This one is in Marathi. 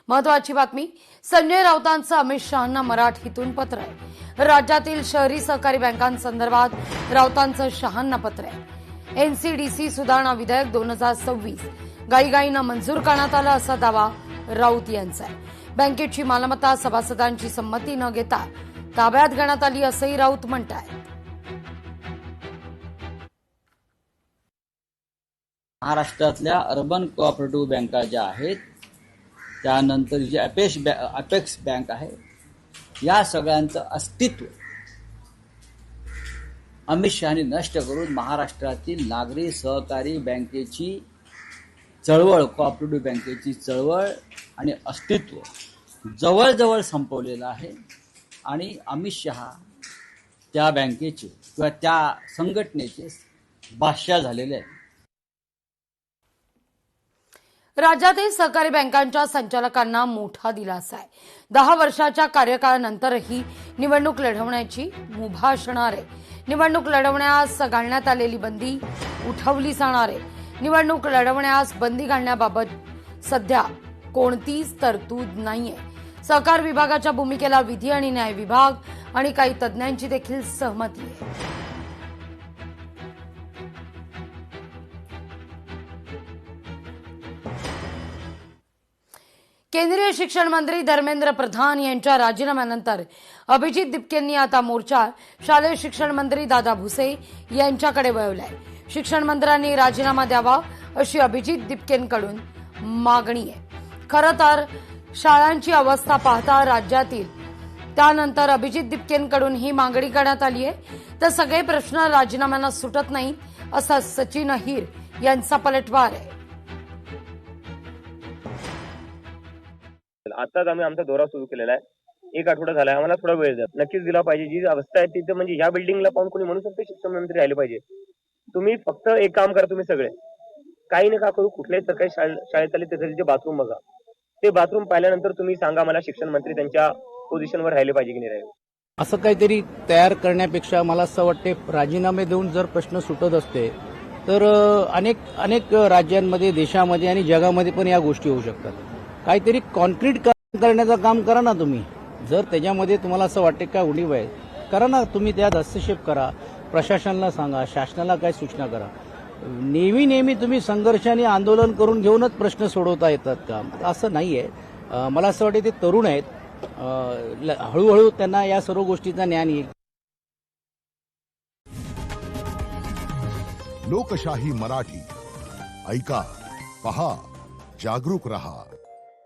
महत्वाची बातमी, संजय राऊतांचं अमित शहांना मराठीतून पत्र आहे। राज्यातील शहरी सहकारी बँकांसंदर्भात राऊतांचं शहांना पत्र आहे। एनसीडीसी सुधारणा विधेयक 2026 गाईगाईनं मंजूर करण्यात आलं असा दावा राऊत यांचा आहे। बँकेची मालमत्ता सभासदांची संमती न घेता ताब्यात घेण्यात आली असंही राऊत म्हणतात। महाराष्ट्रातल्या अर्बन कोऑपरेटिव्ह बँका ज्या आहेत, त्यानंतर जी अपेक्स बँक आहे, या सगळ्यांचं अस्तित्व अमित शहानी नष्ट करून महाराष्ट्रातील नागरी सहकारी बँकेची चळवळ, कोऑपरेटिव्ह बँकेची चळवळ आणि अस्तित्व जवळजवळ संपवलेलं आहे। आणि अमित शहा त्या बँकेचे किंवा त्या संघटनेचे बादशाह झालेले आहेत। राज्यातील सहकारी बँकांच्या संचालकांना मोठा दिलासा आहे। 10 वर्षाच्या कार्यकाळानंतरही निवडणूक लढवण्याची मुभा असणार आहे। निवडणूक लढवण्यास घालण्यात आलेली बंदी उठवली जाणार आहे। निवडणूक लढवण्यास बंदी घालण्याबाबत सध्या कोणतीच तरतूद नाहीये। सहकार विभागाच्या भूमिकेला विधी आणि न्याय विभाग आणि काही तज्ज्ञांची देखील सहमती आहे। केंद्रीय शिक्षण मंत्री धर्मेंद्र प्रधान यांच्या राजीनाम्यानंतर अभिजित दिपकेंनी आता मोर्चा शालेय शिक्षण मंत्री दादा भुसे यांच्याकडे वळवलाय। शिक्षण मंत्र्यांनी राजीनामा द्यावा अशी अभिजित दिपकेंकडून मागणी आहे। खरं तर शाळांची अवस्था पाहता राज्यातील त्यानंतर अभिजित दिपकेंकडून ही मागणी करण्यात आली आहे। तर सगळे प्रश्न राजीनाम्यानं सुटत नाहीत असा सचिन अहिर यांचा पलटवार आहे। आताच आम्ही आमचा दौरा सुरू केलेला आहे। 1 आठवडा झाला, आम्हाला थोडा वेळ द्या, नक्कीच दिला पाहिजे। जी अवस्था आहे तिथे म्हणजे ह्या बिल्डिंगला पाहून कोणी म्हणू शकते शिक्षण मंत्री राहिले पाहिजे। तुम्ही फक्त एक काम करा, तुम्ही सगळे काही नका करू, कुठल्याही सरकारी शाळेत आले तिथे बाथरूम बघा, ते बाथरूम पाहिल्यानंतर तुम्ही सांगा मला शिक्षण मंत्री त्यांच्या पोझिशनवर राहिले पाहिजे की नाही राहिले। असं काहीतरी तयार करण्यापेक्षा मला असं वाटते राजीनामे देऊन जर प्रश्न सुटत असते तर अनेक राज्यांमध्ये, देशामध्ये आणि जगामध्ये पण या गोष्टी होऊ शकतात। काहीतरी कॉन्क्रीट करण्याचं काम करा ना तुम्ही। जर त्याच्यामध्ये तुम्हाला असं वाटते का उणीव आहे, करा ना तुम्ही, त्यात हस्तक्षेप करा, प्रशासनाला सांगा, शासनाला काय सूचना करा। नेहमी तुम्ही संघर्ष आणि आंदोलन करून घेऊनच प्रश्न सोडवता येतात का? असं नाहीये। मला असं वाटतं ते तरुण आहेत, हळूहळू त्यांना या सर्व गोष्टींचा ज्ञान येईल। लोकशाही मराठी ऐका, पहा, जागरूक रहा।